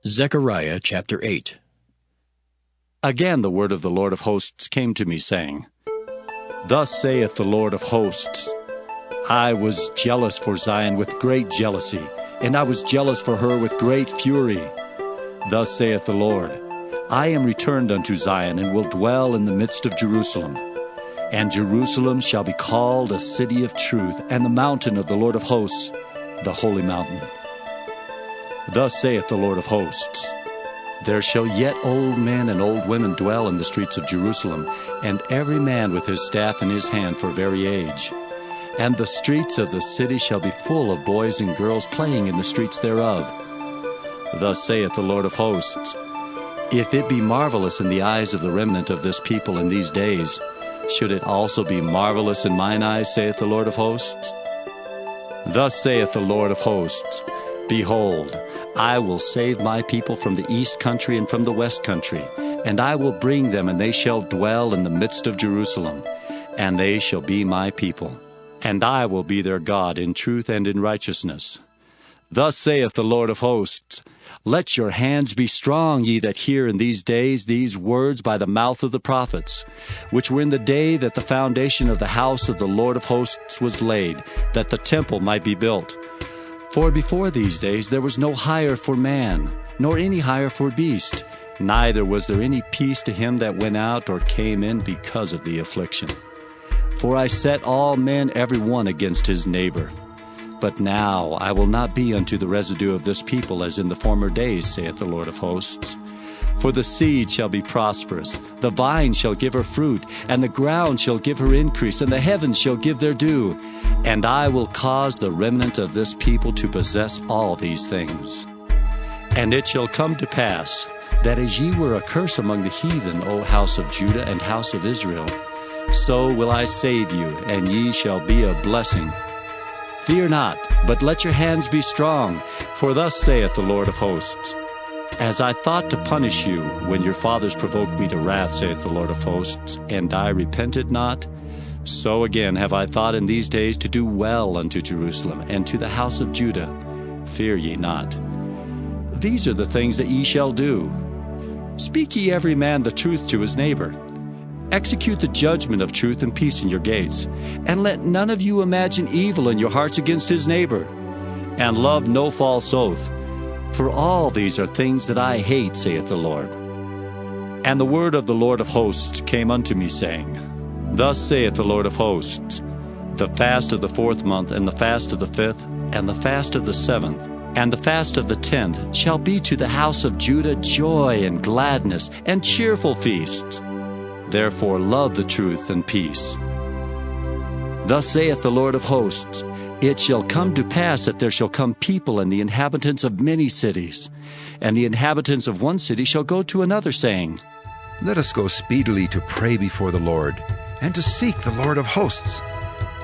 Zechariah chapter 8. Again the word of the Lord of hosts came to me, saying, Thus saith the Lord of hosts, I was jealous for Zion with great jealousy, and I was jealous for her with great fury. Thus saith the Lord, I am returned unto Zion, and will dwell in the midst of Jerusalem. And Jerusalem shall be called a city of truth, and the mountain of the Lord of hosts, the holy mountain. Thus saith the Lord of hosts, There shall yet old men and old women dwell in the streets of Jerusalem, and every man with his staff in his hand for very age. And the streets of the city shall be full of boys and girls playing in the streets thereof. Thus saith the Lord of hosts, If it be marvelous in the eyes of the remnant of this people in these days, should it also be marvelous in mine eyes, saith the Lord of hosts? Thus saith the Lord of hosts, Behold, I will save my people from the east country and from the west country, and I will bring them, and they shall dwell in the midst of Jerusalem, and they shall be my people, and I will be their God in truth and in righteousness. Thus saith the Lord of hosts, Let your hands be strong, ye that hear in these days these words by the mouth of the prophets, which were in the day that the foundation of the house of the Lord of hosts was laid, that the temple might be built. For before these days there was no hire for man, nor any hire for beast, neither was there any peace to him that went out or came in because of the affliction. For I set all men every one against his neighbor. But now I will not be unto the residue of this people as in the former days, saith the Lord of hosts. For the seed shall be prosperous, the vine shall give her fruit, and the ground shall give her increase, and the heavens shall give their dew. And I will cause the remnant of this people to possess all these things. And it shall come to pass, that as ye were a curse among the heathen, O house of Judah and house of Israel, so will I save you, and ye shall be a blessing. Fear not, but let your hands be strong, for thus saith the Lord of hosts, As I thought to punish you when your fathers provoked me to wrath, saith the Lord of hosts, and I repented not, so again have I thought in these days to do well unto Jerusalem and to the house of Judah. Fear ye not. These are the things that ye shall do. Speak ye every man the truth to his neighbor. Execute the judgment of truth and peace in your gates, and let none of you imagine evil in your hearts against his neighbor. And love no false oath, for all these are things that I hate, saith the Lord. And the word of the Lord of hosts came unto me, saying, Thus saith the Lord of hosts, The fast of the 4th month, and the fast of the 5th, and the fast of the 7th, and the fast of the 10th shall be to the house of Judah joy and gladness and cheerful feasts. Therefore love the truth and peace. Thus saith the Lord of hosts, It shall come to pass that there shall come people and the inhabitants of many cities, and the inhabitants of one city shall go to another, saying, Let us go speedily to pray before the Lord, and to seek the Lord of hosts.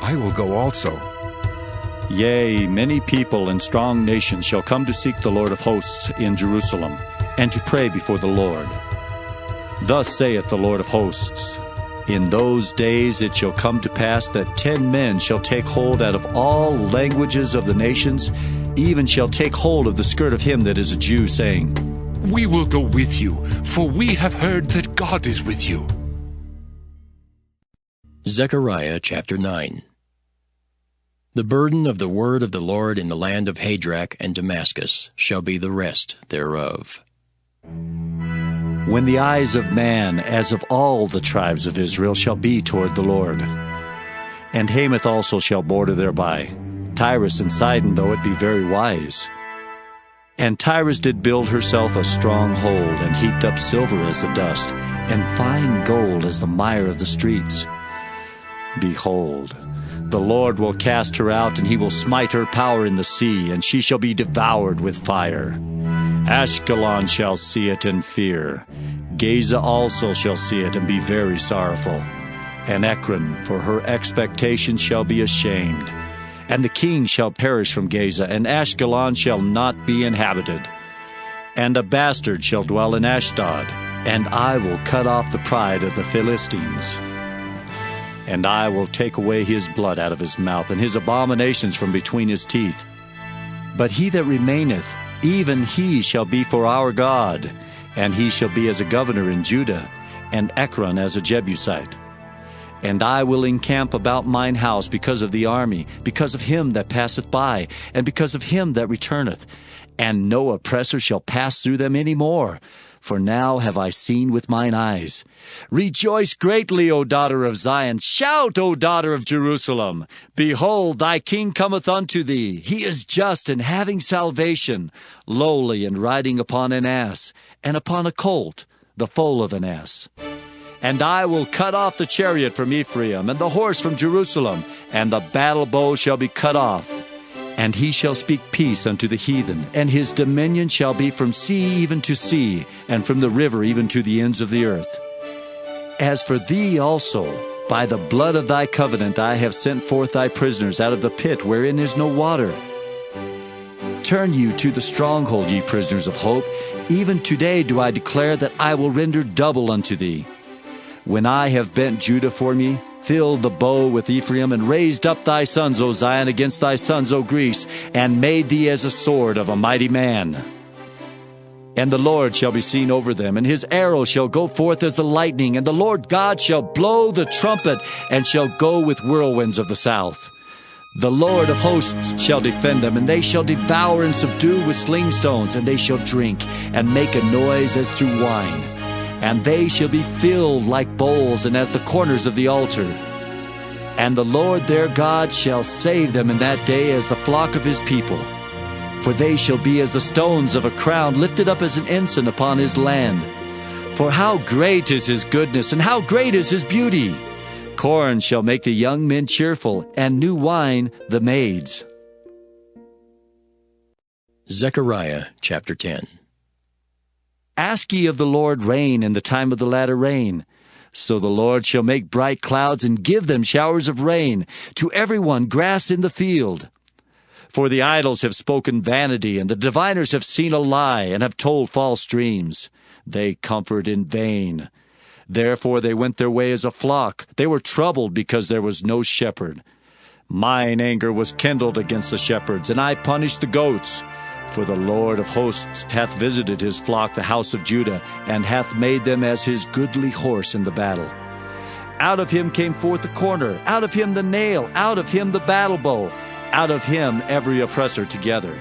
I will go also. Yea, many people and strong nations shall come to seek the Lord of hosts in Jerusalem, and to pray before the Lord. Thus saith the Lord of hosts, In those days it shall come to pass that 10 men shall take hold out of all languages of the nations, even shall take hold of the skirt of him that is a Jew, saying, We will go with you, for we have heard that God is with you. Zechariah chapter 9. The burden of the word of the Lord in the land of Hadrach and Damascus shall be the rest thereof. When the eyes of man, as of all the tribes of Israel, shall be toward the Lord. And Hamath also shall border thereby, Tyrus and Sidon, though it be very wise. And Tyrus did build herself a strong hold, and heaped up silver as the dust, and fine gold as the mire of the streets. Behold, the Lord will cast her out, and he will smite her power in the sea, and she shall be devoured with fire. Ashkelon shall see it and fear. Gaza also shall see it and be very sorrowful. And Ekron, for her expectation, shall be ashamed. And the king shall perish from Gaza, and Ashkelon shall not be inhabited. And a bastard shall dwell in Ashdod, and I will cut off the pride of the Philistines. And I will take away his blood out of his mouth, and his abominations from between his teeth. But he that remaineth, Even he shall be for our God, and he shall be as a governor in Judah, and Ekron as a Jebusite. And I will encamp about mine house because of the army, because of him that passeth by, and because of him that returneth. And no oppressor shall pass through them any more. For now have I seen with mine eyes. Rejoice greatly, O daughter of Zion. Shout, O daughter of Jerusalem. Behold, thy king cometh unto thee. He is just and having salvation, lowly and riding upon an ass, and upon a colt, the foal of an ass. And I will cut off the chariot from Ephraim, and the horse from Jerusalem, and the battle bow shall be cut off. And he shall speak peace unto the heathen, and his dominion shall be from sea even to sea, and from the river even to the ends of the earth. As for thee also, by the blood of thy covenant I have sent forth thy prisoners out of the pit wherein is no water. Turn you to the stronghold, ye prisoners of hope. Even today do I declare that I will render double unto thee. When I have bent Judah for me, filled the bow with Ephraim, and raised up thy sons, O Zion, against thy sons, O Greece, and made thee as a sword of a mighty man. And the Lord shall be seen over them, and his arrow shall go forth as the lightning, and the Lord God shall blow the trumpet, and shall go with whirlwinds of the south. The Lord of hosts shall defend them, and they shall devour and subdue with sling stones, and they shall drink, and make a noise as through wine. And they shall be filled like bowls, and as the corners of the altar. And the Lord their God shall save them in that day as the flock of his people. For they shall be as the stones of a crown, lifted up as an ensign upon his land. For how great is his goodness, and how great is his beauty! Corn shall make the young men cheerful, and new wine the maids. Zechariah chapter 10. Ask ye of the Lord rain in the time of the latter rain. So the Lord shall make bright clouds, and give them showers of rain, to every one grass in the field. For the idols have spoken vanity, and the diviners have seen a lie, and have told false dreams. They comfort in vain. Therefore they went their way as a flock. They were troubled because there was no shepherd. Mine anger was kindled against the shepherds, and I punished the goats. For the Lord of hosts hath visited his flock, the house of Judah, and hath made them as his goodly horse in the battle. Out of him came forth the corner, out of him the nail, out of him the battle bow, out of him every oppressor together.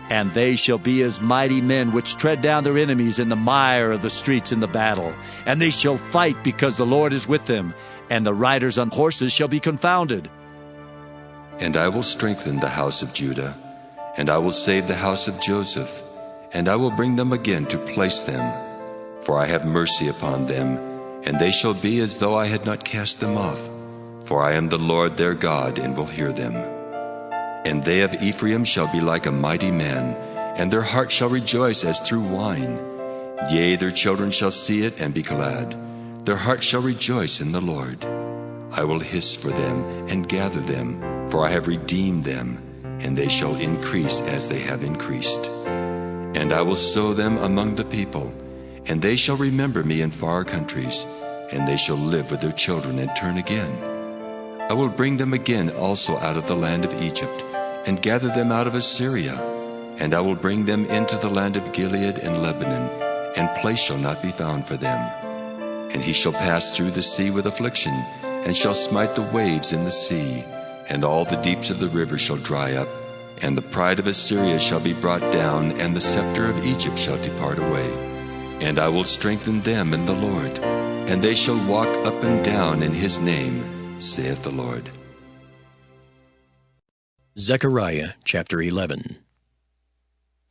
And they shall be as mighty men which tread down their enemies in the mire of the streets in the battle. And they shall fight because the Lord is with them, and the riders on horses shall be confounded. And I will strengthen the house of Judah, and I will save the house of Joseph, and I will bring them again to place them. For I have mercy upon them, and they shall be as though I had not cast them off. For I am the Lord their God, and will hear them. And they of Ephraim shall be like a mighty man, and their heart shall rejoice as through wine. Yea, their children shall see it and be glad. Their heart shall rejoice in the Lord. I will hiss for them and gather them, for I have redeemed them, and they shall increase as they have increased. And I will sow them among the people, and they shall remember me in far countries, and they shall live with their children and turn again. I will bring them again also out of the land of Egypt, and gather them out of Assyria, and I will bring them into the land of Gilead and Lebanon, and place shall not be found for them. And he shall pass through the sea with affliction, and shall smite the waves in the sea, and all the deeps of the river shall dry up, and the pride of Assyria shall be brought down, and the scepter of Egypt shall depart away. And I will strengthen them in the Lord, and they shall walk up and down in his name, saith the Lord. Zechariah chapter 11.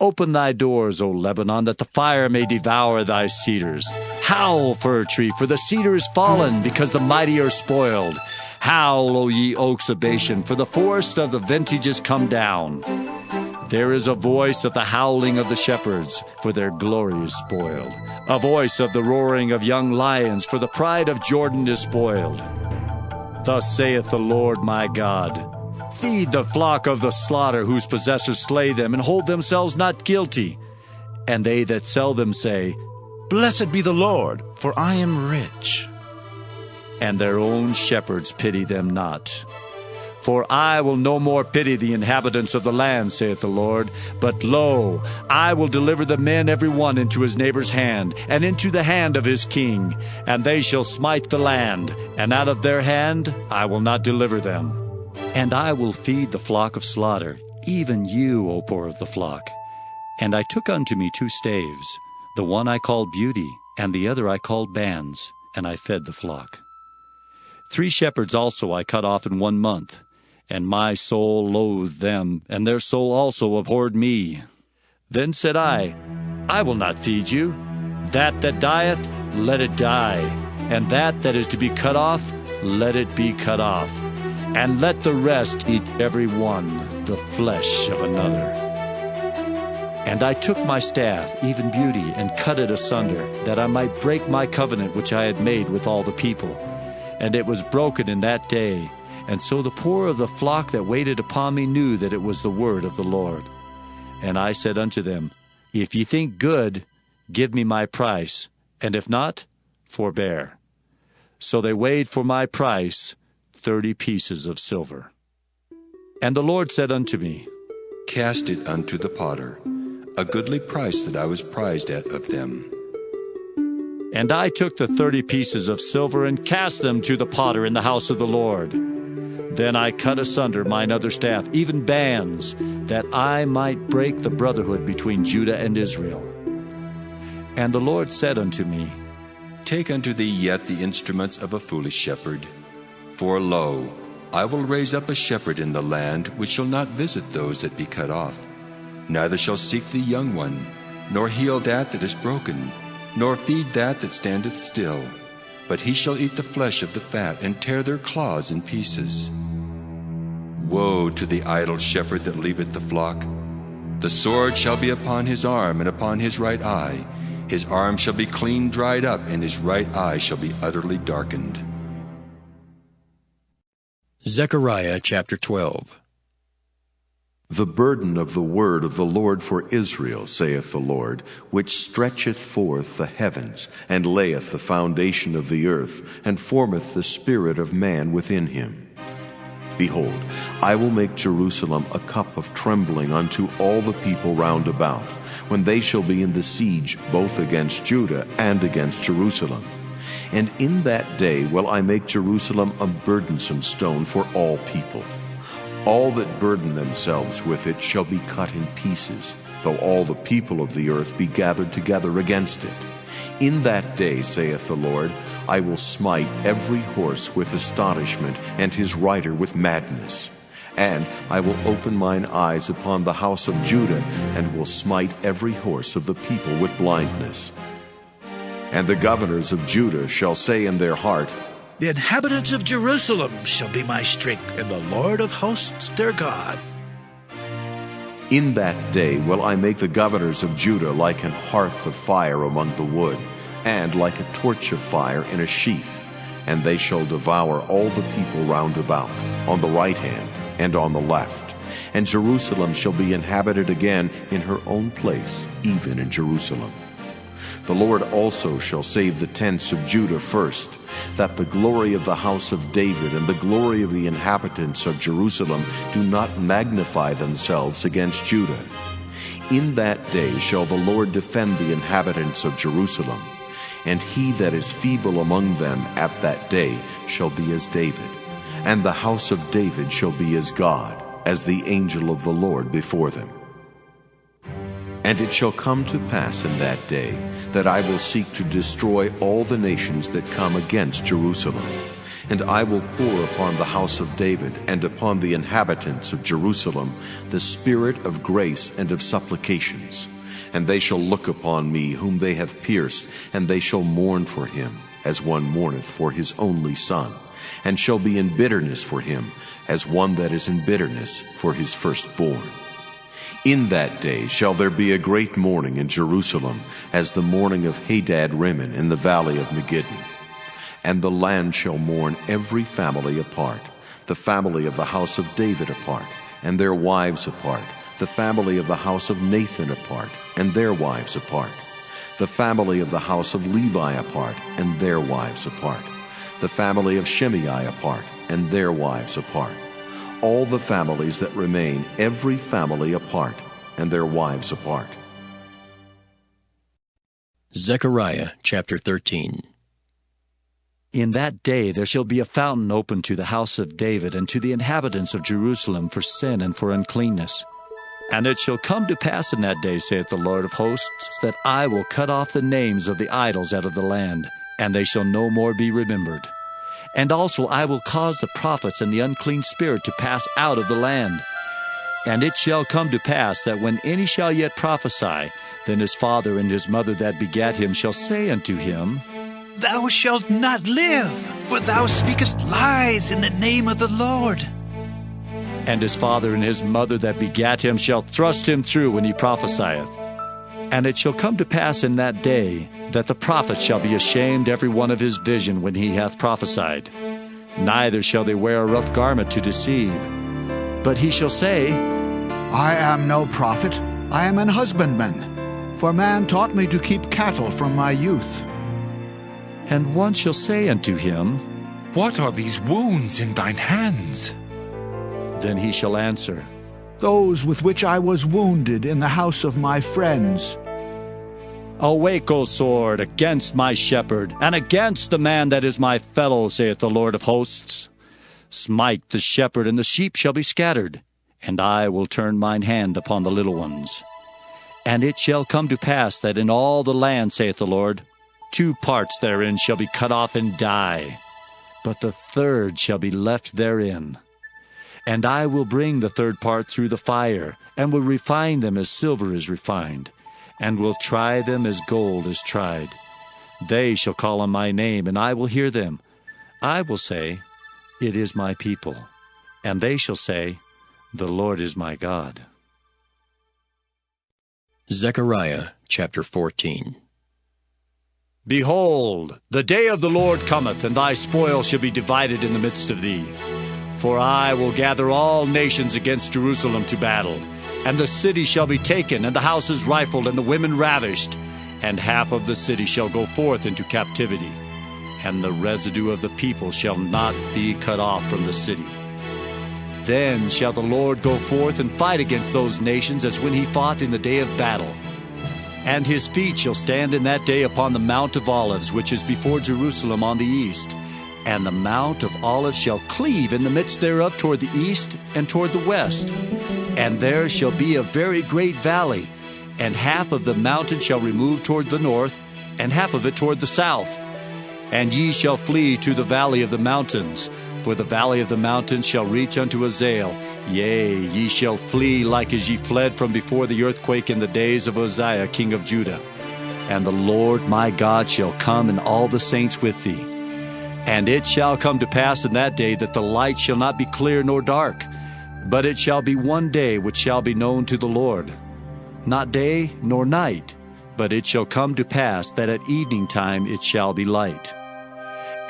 Open thy doors, O Lebanon, that the fire may devour thy cedars. Howl, fir tree, for the cedar is fallen, because the mighty are spoiled. Howl, O ye oaks of Bashan, for the forest of the vintage is come down. There is a voice of the howling of the shepherds, for their glory is spoiled. A voice of the roaring of young lions, for the pride of Jordan is spoiled. Thus saith the Lord my God, feed the flock of the slaughter, whose possessors slay them, and hold themselves not guilty. And they that sell them say, Blessed be the Lord, for I am rich. And their own shepherds pity them not. For I will no more pity the inhabitants of the land, saith the Lord. But lo, I will deliver the men every one into his neighbor's hand, and into the hand of his king. And they shall smite the land, and out of their hand I will not deliver them. And I will feed the flock of slaughter, even you, O poor of the flock. And I took unto me 2 staves, the one I called Beauty, and the other I called Bands, and I fed the flock. 3 shepherds also I cut off in 1 month, and my soul loathed them, and their soul also abhorred me. Then said I will not feed you. That dieth, let it die, and that is to be cut off, let it be cut off. And let the rest eat every one the flesh of another. And I took my staff, even Beauty, and cut it asunder, that I might break my covenant which I had made with all the people. And it was broken in that day. And so the poor of the flock that waited upon me knew that it was the word of the Lord. And I said unto them, If ye think good, give me my price, and if not, forbear. So they weighed for my price 30 pieces of silver. And the Lord said unto me, Cast it unto the potter, a goodly price that I was prized at of them. And I took the 30 pieces of silver, and cast them to the potter in the house of the Lord. Then I cut asunder mine other staff, even Bands, that I might break the brotherhood between Judah and Israel. And the Lord said unto me, Take unto thee yet the instruments of a foolish shepherd. For lo, I will raise up a shepherd in the land, which shall not visit those that be cut off, neither shall seek the young one, nor heal that is broken, nor feed that standeth still. But he shall eat the flesh of the fat, and tear their claws in pieces. Woe to the idle shepherd that leaveth the flock! The sword shall be upon his arm, and upon his right eye. His arm shall be clean dried up, and his right eye shall be utterly darkened. Zechariah chapter 12. The burden of the word of the Lord for Israel, saith the Lord, which stretcheth forth the heavens, and layeth the foundation of the earth, and formeth the spirit of man within him. Behold, I will make Jerusalem a cup of trembling unto all the people round about, when they shall be in the siege both against Judah and against Jerusalem. And in that day will I make Jerusalem a burdensome stone for all people. All that burden themselves with it shall be cut in pieces, though all the people of the earth be gathered together against it. In that day, saith the Lord, I will smite every horse with astonishment, and his rider with madness. And I will open mine eyes upon the house of Judah, and will smite every horse of the people with blindness. And the governors of Judah shall say in their heart, The inhabitants of Jerusalem shall be my strength, and the Lord of hosts their God. In that day will I make the governors of Judah like an hearth of fire among the wood, and like a torch of fire in a sheath. And they shall devour all the people round about, on the right hand and on the left. And Jerusalem shall be inhabited again in her own place, even in Jerusalem. The Lord also shall save the tents of Judah first, that the glory of the house of David and the glory of the inhabitants of Jerusalem do not magnify themselves against Judah. In that day shall the Lord defend the inhabitants of Jerusalem, and he that is feeble among them at that day shall be as David, and the house of David shall be as God, as the angel of the Lord before them. And it shall come to pass in that day that I will seek to destroy all the nations that come against Jerusalem. And I will pour upon the house of David and upon the inhabitants of Jerusalem the spirit of grace and of supplications. And they shall look upon me whom they have pierced, and they shall mourn for him, as one mourneth for his only son, and shall be in bitterness for him, as one that is in bitterness for his firstborn. In that day shall there be a great mourning in Jerusalem, as the mourning of Hadad-rimmon in the valley of Megiddo. And the land shall mourn every family apart, the family of the house of David apart, and their wives apart, the family of the house of Nathan apart, and their wives apart, the family of the house of Levi apart, and their wives apart, the family of Shimei apart, and their wives apart. all the families that remain, every family apart, and their wives apart. Zechariah chapter 13. In that day there shall be a fountain opened to the house of David and to the inhabitants of Jerusalem for sin and for uncleanness. And it shall come to pass in that day, saith the Lord of hosts, that I will cut off the names of the idols out of the land, and they shall no more be remembered. And also I will cause the prophets and the unclean spirit to pass out of the land. And it shall come to pass that when any shall yet prophesy, then his father and his mother that begat him shall say unto him, Thou shalt not live, for thou speakest lies in the name of the Lord. And his father and his mother that begat him shall thrust him through when he prophesieth. And it shall come to pass in that day that the prophet shall be ashamed every one of his vision when he hath prophesied. Neither shall they wear a rough garment to deceive. But he shall say, I am no prophet, I am an husbandman, for man taught me to keep cattle from my youth. And one shall say unto him, What are these wounds in thine hands? Then he shall answer, Those with which I was wounded in the house of my friends. Awake, O sword, against my shepherd, and against the man that is my fellow, saith the Lord of hosts. Smite the shepherd, and the sheep shall be scattered, and I will turn mine hand upon the little ones. And it shall come to pass that in all the land, saith the Lord, 2 parts therein shall be cut off and die, but the third shall be left therein. And I will bring the third part through the fire, and will refine them as silver is refined, and will try them as gold is tried. They shall call on my name, and I will hear them. I will say, It is my people. And they shall say, The Lord is my God. Zechariah chapter 14. Behold, the day of the Lord cometh, and thy spoil shall be divided in the midst of thee. For I will gather all nations against Jerusalem to battle, and the city shall be taken, and the houses rifled, and the women ravished, and half of the city shall go forth into captivity, and the residue of the people shall not be cut off from the city. Then shall the Lord go forth and fight against those nations as when he fought in the day of battle. And his feet shall stand in that day upon the Mount of Olives, which is before Jerusalem on the east. And the Mount of Olives shall cleave in the midst thereof toward the east and toward the west. And there shall be a very great valley, and half of the mountain shall remove toward the north, and half of it toward the south. And ye shall flee to the valley of the mountains, for the valley of the mountains shall reach unto Azael. Yea, ye shall flee like as ye fled from before the earthquake in the days of Uzziah king of Judah. And the Lord my God shall come, and all the saints with thee. And it shall come to pass in that day that the light shall not be clear nor dark, but it shall be one day which shall be known to the Lord, not day nor night, but it shall come to pass that at evening time it shall be light.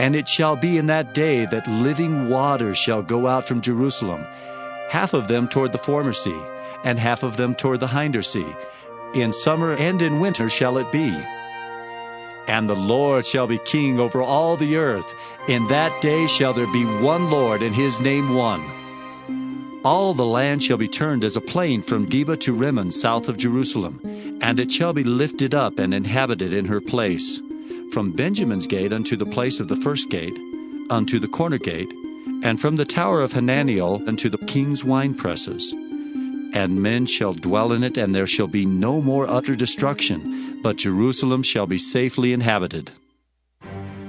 And it shall be in that day that living waters shall go out from Jerusalem, half of them toward the former sea, and half of them toward the hinder sea. In summer and in winter shall it be. And the Lord shall be king over all the earth. In that day shall there be one Lord, and his name one. All the land shall be turned as a plain from Geba to Rimmon, south of Jerusalem, and it shall be lifted up and inhabited in her place, from Benjamin's gate unto the place of the first gate, unto the corner gate, and from the tower of Hananiel unto the king's winepresses. And men shall dwell in it, and there shall be no more utter destruction, but Jerusalem shall be safely inhabited.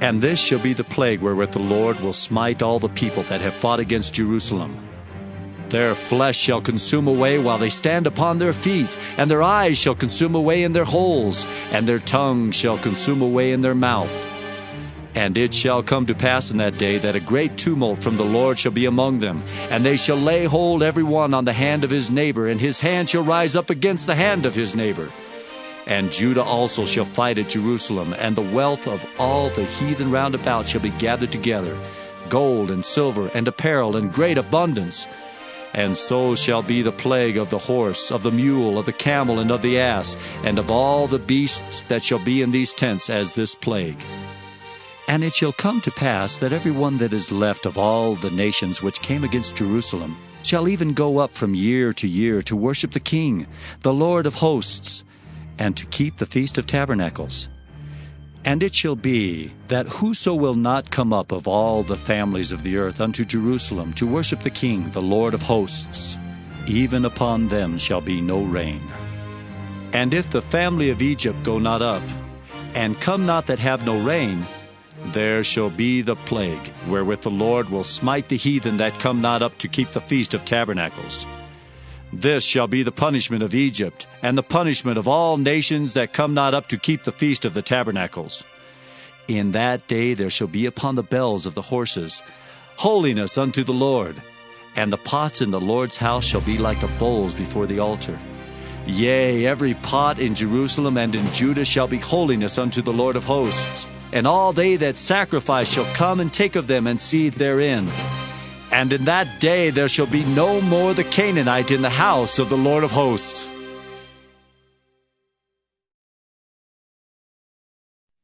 And this shall be the plague wherewith the Lord will smite all the people that have fought against Jerusalem. Their flesh shall consume away while they stand upon their feet, and their eyes shall consume away in their holes, and their tongue shall consume away in their mouth. And it shall come to pass in that day that a great tumult from the Lord shall be among them, and they shall lay hold every one on the hand of his neighbor, and his hand shall rise up against the hand of his neighbor. And Judah also shall fight at Jerusalem, and the wealth of all the heathen round about shall be gathered together, gold and silver and apparel in great abundance. And so shall be the plague of the horse, of the mule, of the camel, and of the ass, and of all the beasts that shall be in these tents as this plague. And it shall come to pass that every one that is left of all the nations which came against Jerusalem shall even go up from year to year to worship the King, the Lord of hosts, and to keep the Feast of Tabernacles. And it shall be that whoso will not come up of all the families of the earth unto Jerusalem to worship the King, the Lord of hosts, even upon them shall be no rain. And if the family of Egypt go not up, and come not that have no rain, there shall be the plague, wherewith the Lord will smite the heathen that come not up to keep the Feast of Tabernacles. This shall be the punishment of Egypt, and the punishment of all nations that come not up to keep the Feast of the Tabernacles. In that day there shall be upon the bells of the horses holiness unto the Lord, and the pots in the Lord's house shall be like the bowls before the altar. Yea, every pot in Jerusalem and in Judah shall be holiness unto the Lord of hosts. And all they that sacrifice shall come and take of them and seethe therein. And in that day there shall be no more the Canaanite in the house of the Lord of hosts.